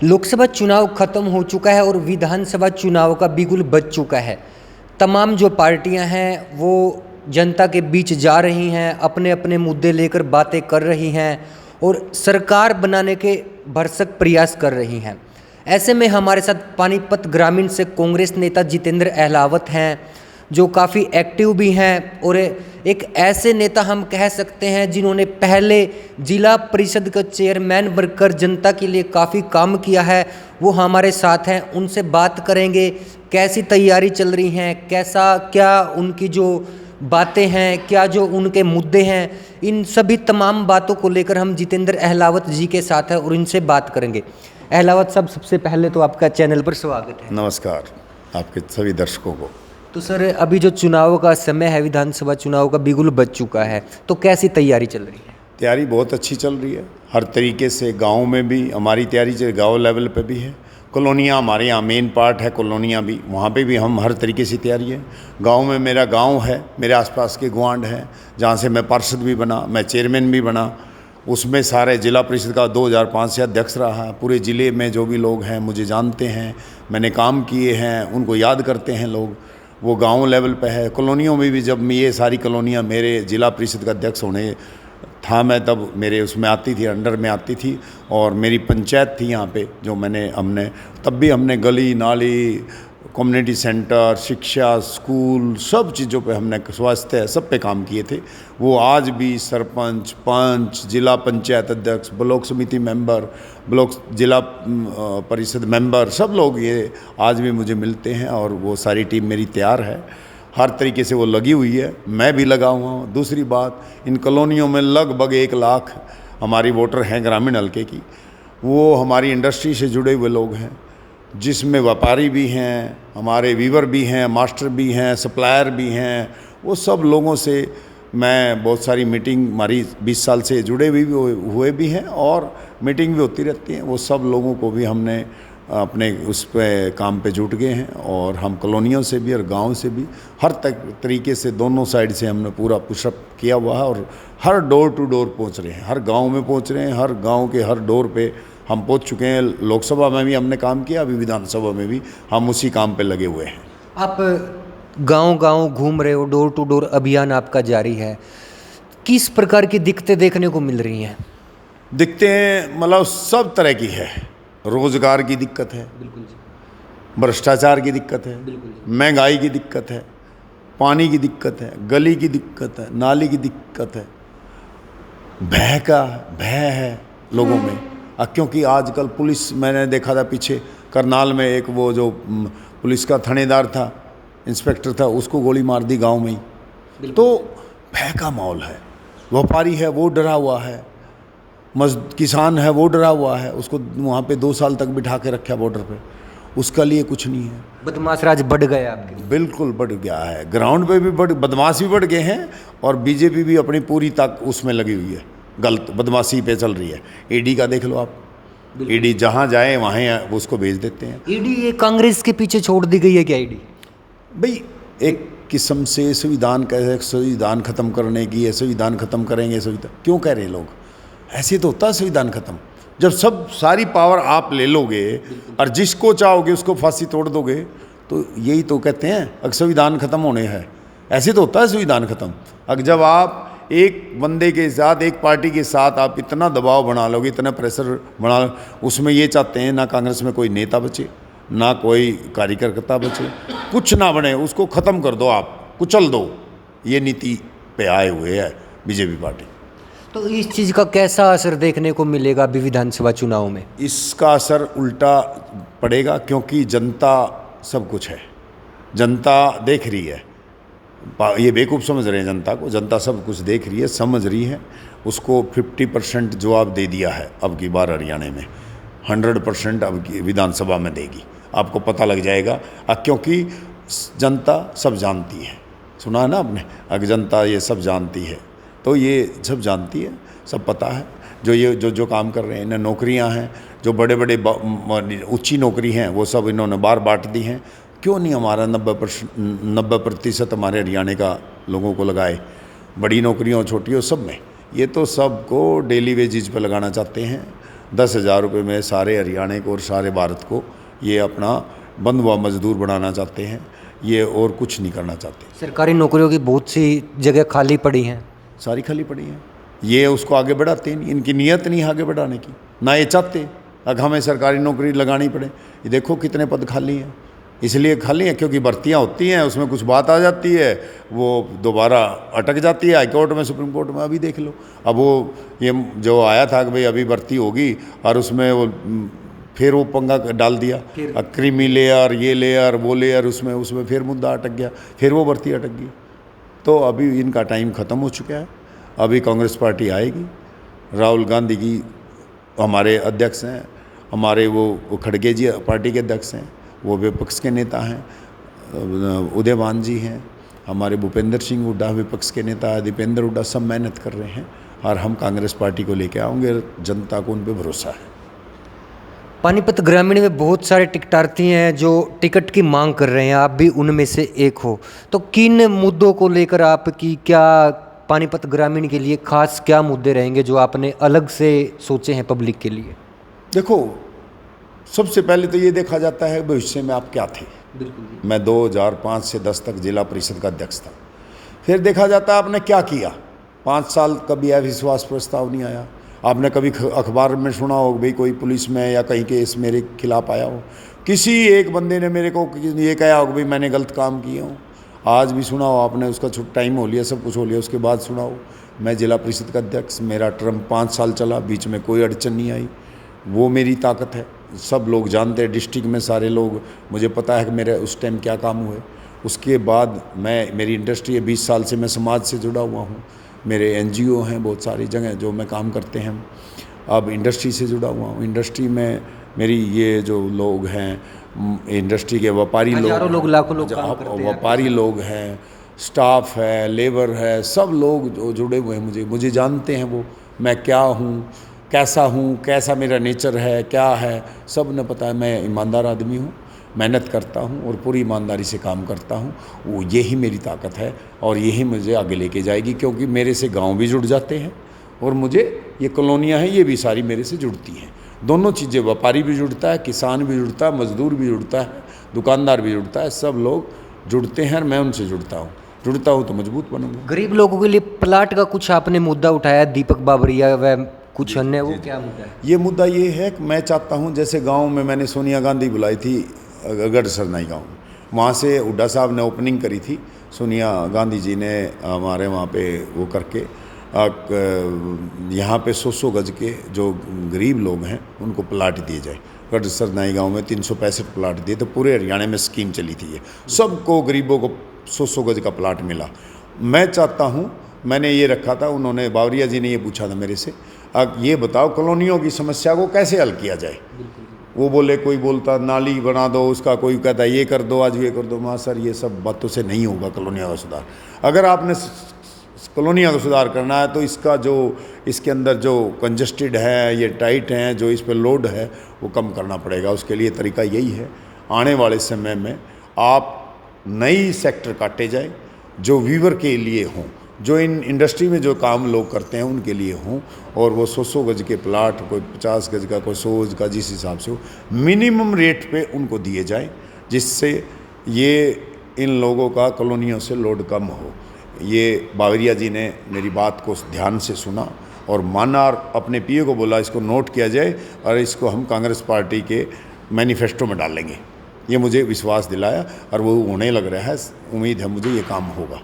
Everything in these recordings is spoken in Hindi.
लोकसभा चुनाव खत्म हो चुका है और विधानसभा चुनाव का बिगुल बज चुका है। तमाम जो पार्टियां हैं वो जनता के बीच जा रही हैं, अपने अपने मुद्दे लेकर बातें कर रही हैं और सरकार बनाने के भरसक प्रयास कर रही हैं। ऐसे में हमारे साथ पानीपत ग्रामीण से कांग्रेस नेता जितेंद्र अहलावत हैं, जो काफ़ी एक्टिव भी हैं और एक ऐसे नेता हम कह सकते हैं जिन्होंने पहले जिला परिषद का चेयरमैन बनकर जनता के लिए काफ़ी काम किया है। वो हमारे साथ हैं, उनसे बात करेंगे कैसी तैयारी चल रही हैं, कैसा क्या उनकी जो बातें हैं, क्या जो उनके मुद्दे हैं, इन सभी तमाम बातों को लेकर हम जितेंद्र अहलावत जी के साथ हैं और इनसे बात करेंगे। अहलावत साहब, सबसे पहले तो आपका चैनल पर स्वागत है। नमस्कार आपके सभी दर्शकों को। तो सर, अभी जो चुनाव का समय है, विधानसभा चुनाव का बिगुल बज चुका है, तो कैसी तैयारी चल रही है? तैयारी बहुत अच्छी चल रही है, हर तरीके से। गांव में भी हमारी तैयारी गांव लेवल पे भी है। कॉलोनियाँ हमारे यहाँ मेन पार्ट है, कॉलोनियाँ भी, वहाँ पे भी हम हर तरीके से तैयारी है। गांव में मेरा गांव है, मेरे आसपास के गुआंढ हैं जहाँ से मैं पार्षद भी बना, मैं चेयरमैन भी बना। उसमें सारे जिला परिषद का 2005 से अध्यक्ष रहा। पूरे ज़िले में जो भी लोग हैं मुझे जानते हैं, मैंने काम किए हैं, उनको याद करते हैं लोग। वो गांव लेवल पे है। कॉलोनियों में भी जब ये सारी कॉलोनियाँ मेरे जिला परिषद का अध्यक्ष होने था मैं, तब मेरे उसमें आती थी, अंडर में आती थी। और मेरी पंचायत थी यहाँ पे, जो हमने तब भी हमने गली नाली, कम्युनिटी सेंटर, शिक्षा, स्कूल, सब चीज़ों पे हमने, स्वास्थ्य, सब पे काम किए थे। वो आज भी सरपंच, पंच, जिला पंचायत अध्यक्ष, ब्लॉक समिति मेंबर, ब्लॉक जिला परिषद मेंबर, सब लोग ये आज भी मुझे मिलते हैं और वो सारी टीम मेरी तैयार है। हर तरीके से वो लगी हुई है, मैं भी लगा हुआ हूँ। दूसरी बात, इन कॉलोनियों में लगभग 1 लाख हमारी वोटर हैं ग्रामीण हल्के की। वो हमारी इंडस्ट्री से जुड़े हुए लोग हैं, जिसमें व्यापारी भी हैं, हमारे वीवर भी हैं, मास्टर भी हैं, सप्लायर भी हैं। वो सब लोगों से मैं बहुत सारी मीटिंग, हमारी 20 साल से जुड़े हुए भी हैं और मीटिंग भी होती रहती हैं। वो सब लोगों को भी हमने अपने उस पे काम पे जुट गए हैं और हम कॉलोनियों से भी और गांव से भी हर तरीके से, दोनों साइड से हमने पूरा पुशअप किया हुआ है और हर डोर टू डोर पहुंच रहे हैं, हर गांव में पहुंच रहे हैं, हर गांव के हर डोर पे हम पहुंच चुके हैं। लोकसभा में भी हमने काम किया, अभी विधानसभा में भी हम उसी काम पे लगे हुए हैं। आप गांव-गांव घूम रहे हो, डोर टू डोर अभियान आपका जारी है। किस प्रकार की दिक्कतें देखने को मिल रही हैं? दिक्कतें मतलब सब तरह की है। रोजगार की दिक्कत है, बिल्कुल जी, भ्रष्टाचार की दिक्कत है, बिल्कुल जी, महंगाई की दिक्कत है, पानी की दिक्कत है, गली की दिक्कत है, नाली की दिक्कत है, भय है लोगों में। क्योंकि आजकल पुलिस, मैंने देखा था पीछे करनाल में एक वो जो पुलिस का थानेदार था, इंस्पेक्टर था, उसको गोली मार दी गांव में ही। तो भय का माहौल है। व्यापारी है वो डरा हुआ है, किसान है वो डरा हुआ है, उसको वहाँ पे 2 साल तक बिठा के रखा बॉर्डर पे, उसका लिए कुछ नहीं है। बदमाश राज बढ़ गए आपके? बिल्कुल बढ़ गया है। ग्राउंड पे भी बदमाशी बढ़ गए हैं और बीजेपी भी अपनी पूरी ताकत उसमें लगी हुई है, गलत बदमाशी पे चल रही है। ईडी का देख लो आप, ईडी जहाँ जाए वहाँ उसको भेज देते हैं। ईडी ये कांग्रेस के पीछे छोड़ दी गई है क्या ईडी? भाई एक किस्म से संविधान खत्म करने की है, संविधान खत्म करेंगे, संविधान क्यों कह रहे हैं लोग? ऐसे तो होता है संविधान खत्म, जब सब सारी पावर आप ले लोगे और जिसको चाहोगे उसको फांसी तोड़ दोगे, तो यही तो कहते हैं अगर संविधान खत्म होने हैं। ऐसे तो होता है संविधान खत्म। अगर जब आप एक बंदे के साथ, एक पार्टी के साथ आप इतना दबाव बना लोगे, इतना प्रेशर बना, उसमें ये चाहते हैं ना कांग्रेस में कोई नेता बचे, ना कोई कार्यकर्ता बचे, कुछ ना बने, उसको ख़त्म कर दो, आप कुचल दो। ये नीति पे आए हुए है बीजेपी पार्टी। तो इस चीज़ का कैसा असर देखने को मिलेगा अभी विधानसभा चुनाव में? इसका असर उल्टा पड़ेगा, क्योंकि जनता सब कुछ है, जनता देख रही है। ये बेवकूफ़ समझ रहे हैं जनता को, जनता सब कुछ देख रही है, समझ रही है। उसको 50% जवाब दे दिया है अब की बार हरियाणा में, 100% अब की विधानसभा में देगी, आपको पता लग जाएगा। क्योंकि जनता सब जानती है, सुना है ना आपने, अगर जनता ये सब जानती है तो ये सब जानती है, सब पता है। जो काम कर रहे हैं, इन्हें नौकरियां हैं, जो बड़े बड़े ऊंची नौकरी हैं वो सब इन्होंने बार बांट दी हैं। क्यों नहीं हमारा 90% हमारे हरियाणा का लोगों को लगाए, बड़ी नौकरियों छोटी हो सब में। ये तो सबको डेली वेजेज पे लगाना चाहते हैं 10,000 रुपये में सारे हरियाणा को और सारे भारत को ये अपना बंधुआ मजदूर बनाना चाहते हैं, ये और कुछ नहीं करना चाहते। सरकारी नौकरियों की बहुत सी जगह खाली पड़ी हैं, सारी खाली पड़ी हैं, ये उसको आगे बढ़ाते नहीं, इनकी नीयत नहीं आगे बढ़ाने की, ना ये चाहते अगर हमें सरकारी नौकरी लगानी पड़े। ये देखो कितने पद खाली हैं, इसलिए खाली हैं क्योंकि भर्तियां होती हैं, उसमें कुछ बात आ जाती है, वो दोबारा अटक जाती है हाई कोर्ट में, सुप्रीम कोर्ट में। अभी देख लो, अब वो ये जो आया था कि भाई अभी भर्ती होगी और उसमें वो फिर वो पंगा डाल दिया, क्रीमी लेयर, ये लेयर, वो लेयर, उसमें फिर मुद्दा अटक गया, फिर वो भर्ती अटक गई। तो अभी इनका टाइम ख़त्म हो चुका है। अभी कांग्रेस पार्टी आएगी, राहुल गांधी जी हमारे अध्यक्ष हैं, हमारे वो खड़गे जी पार्टी के अध्यक्ष हैं, वो विपक्ष के नेता हैं, उदयवान जी हैं, हमारे भूपेंद्र सिंह हुड्डा विपक्ष के नेता है, दीपेंद्र हुड्डा, सब मेहनत कर रहे हैं और हम कांग्रेस पार्टी को लेके आएंगे। जनता को उन पर भरोसा है। पानीपत ग्रामीण में बहुत सारे टिकटार्थी हैं जो टिकट की मांग कर रहे हैं, आप भी उनमें से एक हो, तो किन मुद्दों को लेकर आपकी क्या पानीपत ग्रामीण के लिए खास क्या मुद्दे रहेंगे जो आपने अलग से सोचे हैं पब्लिक के लिए? देखो, सबसे पहले तो ये देखा जाता है भविष्य में आप क्या थे। बिल्कुल। मैं 2005 से 10 तक जिला परिषद का अध्यक्ष था। फिर देखा जाता है आपने क्या किया। 5 साल कभी अविश्वास प्रस्ताव नहीं आया। आपने कभी अखबार में सुना हो भाई कोई पुलिस में या कहीं केस मेरे खिलाफ आया हो, किसी एक बंदे ने मेरे को ये कहा हो कि भाई मैंने गलत काम किया हूँ। आज भी सुना हो आपने, उसका टाइम हो लिया, सब कुछ हो लिया, उसके बाद सुना हो। मैं जिला परिषद का अध्यक्ष, मेरा टर्म 5 साल चला, बीच में कोई अड़चन नहीं आई। वो मेरी ताकत है, सब लोग जानते हैं, डिस्ट्रिक्ट में सारे लोग, मुझे पता है कि मेरे उस टाइम क्या काम हुए। उसके बाद मेरी इंडस्ट्री है, 20 साल से मैं समाज से जुड़ा हुआ हूँ, मेरे NGO हैं बहुत सारी जगह जो मैं काम करते हैं। अब इंडस्ट्री से जुड़ा हुआ हूँ। इंडस्ट्री में मेरी ये जो लोग हैं, इंडस्ट्री के व्यापारी लोग, लाखों लोग काम करते हैं, व्यापारी लोग हैं, स्टाफ है, लेबर है, सब लोग जो जुड़े हुए हैं, मुझे जानते हैं वो मैं क्या हूँ, कैसा मेरा नेचर है, क्या है, सब ने पता है। मैं ईमानदार आदमी हूँ, मेहनत करता हूँ और पूरी ईमानदारी से काम करता हूँ। वो यही मेरी ताकत है और यही मुझे आगे लेके जाएगी, क्योंकि मेरे से गांव भी जुड़ जाते हैं और मुझे ये कॉलोनियाँ हैं ये भी सारी मेरे से जुड़ती हैं। दोनों चीज़ें, व्यापारी भी जुड़ता है, किसान भी जुड़ता है, मजदूर भी जुड़ता है, दुकानदार भी जुड़ता है, सब लोग जुड़ते हैं और मैं उनसे जुड़ता हूँ तो मजबूत बनूंगा। गरीब लोगों के लिए प्लाट का कुछ आपने मुद्दा उठाया, दीपक बाबरिया व कुछ अन्य, वो क्या मुद्दा है? ये मुद्दा ये है कि मैं चाहता हूँ, जैसे गांव में मैंने सोनिया गांधी बुलाई थी गढ़ सरनाई गांव में, वहाँ से हुड्डा साहब ने ओपनिंग करी थी, सोनिया गांधी जी ने हमारे वहाँ पे वो करके यहाँ पे 100 गज के जो गरीब लोग हैं उनको प्लाट दिए जाए। गढ़ सरनाई गांव में 365 प्लाट दिए, तो पूरे हरियाणा में स्कीम चली थी ये, सबको गरीबों को 100 गज का प्लाट मिला। मैं चाहता हूँ, मैंने ये रखा था, उन्होंने बावरिया जी ने ये पूछा था मेरे से, अब ये बताओ कॉलोनियों की समस्या को कैसे हल किया जाए। वो बोले, कोई बोलता नाली बना दो उसका, कोई कहता ये कर दो, आज ये कर दो। माँ सर, ये सब बातों से नहीं होगा कॉलोनियों का सुधार। अगर आपने कॉलोनियों का सुधार करना है तो इसके अंदर जो कंजस्टेड है, ये टाइट हैं, जो इस पर लोड है, वो कम करना पड़ेगा। उसके लिए तरीका यही है, आने वाले समय में आप नई सेक्टर काटे जाए जो वीवर के लिए हों, जो इन इंडस्ट्री में जो काम लोग करते हैं उनके लिए हों, और वो 100 गज के प्लाट, कोई 50 गज का, कोई 100 गज का, जिस हिसाब से हो, मिनिमम रेट पे उनको दिए जाए, जिससे ये इन लोगों का कॉलोनियों से लोड कम हो। ये बावरिया जी ने मेरी बात को ध्यान से सुना और माना और अपने पीए को बोला इसको नोट किया जाए और इसको हम कांग्रेस पार्टी के मैनिफेस्टो में डालेंगे। ये मुझे विश्वास दिलाया और वो होने लग रहा है। उम्मीद है मुझे ये काम होगा।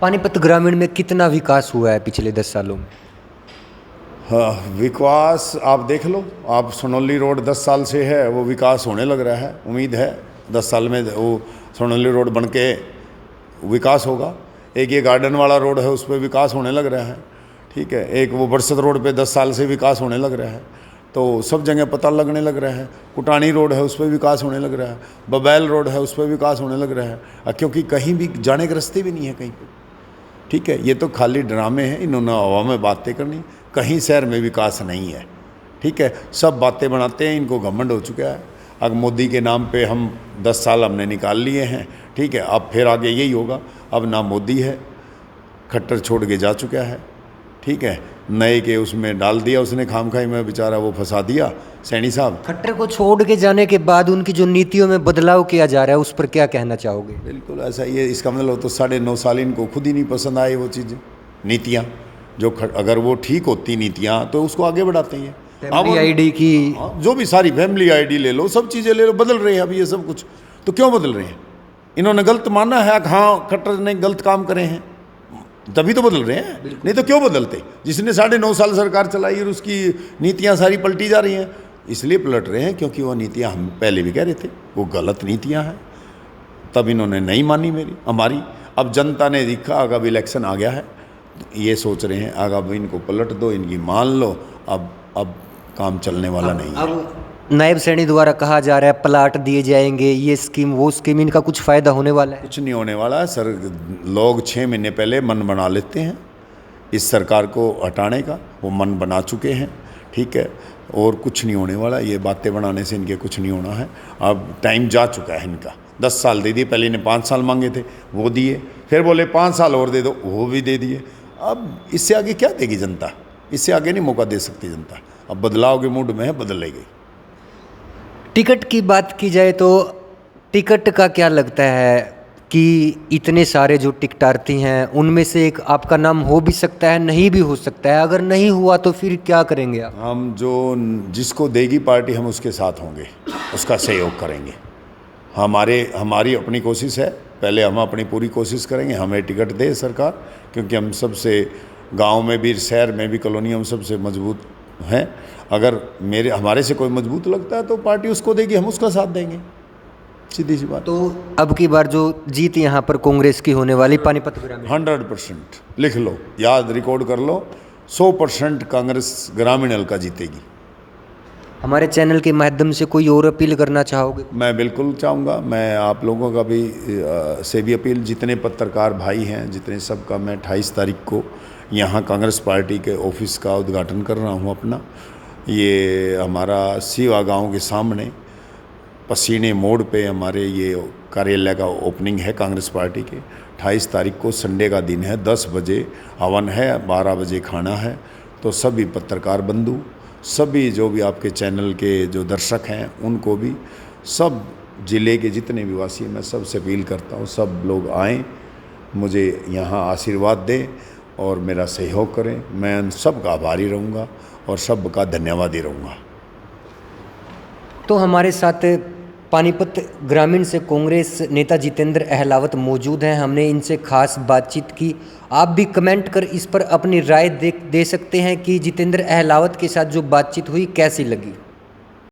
पानीपत ग्रामीण में कितना विकास हुआ है पिछले 10 सालों में? हाँ, विकास आप देख लो, आप सोनौली रोड 10 साल से है, वो विकास होने लग रहा है। उम्मीद है 10 साल में वो सोनौली रोड बन के विकास होगा। एक ये गार्डन वाला रोड है, उस पर विकास होने लग रहा है, ठीक है। एक वो बरसत रोड पे 10 साल से विकास होने लग रहा है, तो सब जगह पता लगने लग रहा है। कुटानी रोड है, उस पर विकास होने लग रहा है। बबैल रोड है, उस पर विकास होने लग रहा है, क्योंकि कहीं भी जाने के रास्ते भी नहीं है कहीं पर, ठीक है। ये तो खाली ड्रामे हैं, इन्होंने हवा में बातें करनी, कहीं शहर में विकास नहीं है, ठीक है। सब बातें बनाते हैं, इनको घमंड हो चुका है। अब मोदी के नाम पे हम 10 साल हमने निकाल लिए हैं, ठीक है। अब फिर आगे यही होगा। अब ना मोदी है, खट्टर छोड़ के जा चुका है, ठीक है, नए के उसमें डाल दिया उसने खामखाई में, बेचारा वो फंसा दिया सैनी साहब। खट्टर को छोड़ के जाने के बाद उनकी जो नीतियों में बदलाव किया जा रहा है उस पर क्या कहना चाहोगे? बिल्कुल ऐसा ही है, इसका मतलब तो 9.5 साल इनको खुद ही नहीं पसंद आए वो चीज़ें, नीतियाँ जो अगर वो ठीक होती नीतियाँ तो उसको आगे बढ़ाते हैं। फैमिली आईडी की जो भी सारी फैमिली आईडी ले लो, सब चीज़ें ले लो, बदल रहे हैं अभी ये सब कुछ। तो क्यों बदल रहे हैं? इन्होंने गलत माना है, हाँ खट्टर ने गलत काम करे हैं तभी तो बदल रहे हैं, नहीं तो क्यों बदलते? जिसने 9.5 साल सरकार चलाई और उसकी नीतियाँ सारी पलटी जा रही हैं, इसलिए पलट रहे हैं क्योंकि वो नीतियाँ हम पहले भी कह रहे थे वो गलत नीतियाँ हैं, तब इन्होंने नहीं मानी हमारी। अब जनता ने देखा, अब इलेक्शन आ गया है, ये सोच रहे हैं अब इनको पलट दो, इनकी मान लो, अब काम चलने वाला नहीं है। अब नायब सैनी द्वारा कहा जा रहा है प्लाट दिए जाएंगे, ये स्कीम वो स्कीम, इनका कुछ फ़ायदा होने वाला है? कुछ नहीं होने वाला है सर। लोग 6 महीने पहले मन बना लेते हैं इस सरकार को हटाने का, वो मन बना चुके हैं, ठीक है, और कुछ नहीं होने वाला। ये बातें बनाने से इनके कुछ नहीं होना है। अब टाइम जा चुका है इनका, 10 साल दे दिए, पहले इन्हें 5 साल मांगे थे वो दिए, फिर बोले 5 साल और दे दो, वो भी दे दिए। अब इससे आगे क्या देगी जनता? इससे आगे नहीं मौका दे सकती जनता। अब बदलाव के मूड में है, बदलेगी। टिकट की बात की जाए तो टिकट का क्या लगता है कि इतने सारे जो टिकटार्थी हैं उनमें से एक आपका नाम हो भी सकता है, नहीं भी हो सकता है। अगर नहीं हुआ तो फिर क्या करेंगे आप? हम जिसको देगी पार्टी हम उसके साथ होंगे, उसका सहयोग करेंगे। हमारी अपनी कोशिश है, पहले हम अपनी पूरी कोशिश करेंगे, हमें टिकट दे सरकार, क्योंकि हम सबसे गांव में भी, शहर में भी, कॉलोनी हम सबसे मजबूत हैं। अगर हमारे से कोई मजबूत लगता है तो पार्टी उसको देगी, हम उसका साथ देंगे, सीधी सी बात। तो अब की बार जो जीत यहाँ पर कांग्रेस की होने वाली पानीपत ग्रामीण, 100% लिख लो, याद रिकॉर्ड कर लो, 100% कांग्रेस ग्रामीण हल्का जीतेगी। हमारे चैनल के माध्यम से कोई और अपील करना चाहोगे? मैं बिल्कुल चाहूँगा, मैं आप लोगों का भी से भी अपील, जितने पत्रकार भाई हैं, जितने सबका, मैं 28 तारीख को यहाँ कांग्रेस पार्टी के ऑफिस का उद्घाटन कर रहा हूँ अपना। ये हमारा सीवा गांव के सामने पसीने मोड़ पे हमारे ये कार्यालय का ओपनिंग है कांग्रेस पार्टी के। 28 तारीख को संडे का दिन है, 10 बजे हवन है, 12 बजे खाना है। तो सभी पत्रकार बंधु, सभी जो भी आपके चैनल के जो दर्शक हैं, उनको भी, सब ज़िले के जितने भी वासी हैं, मैं सबसे अपील करता हूँ सब लोग आएँ, मुझे यहाँ आशीर्वाद दें और मेरा सहयोग करें। मैं उन सब का आभारी रहूँगा और सब का धन्यवादी रहूँगा। तो हमारे साथ पानीपत ग्रामीण से कांग्रेस नेता जितेंद्र अहलावत मौजूद हैं, हमने इनसे खास बातचीत की। आप भी कमेंट कर इस पर अपनी राय दे सकते हैं कि जितेंद्र अहलावत के साथ जो बातचीत हुई कैसी लगी।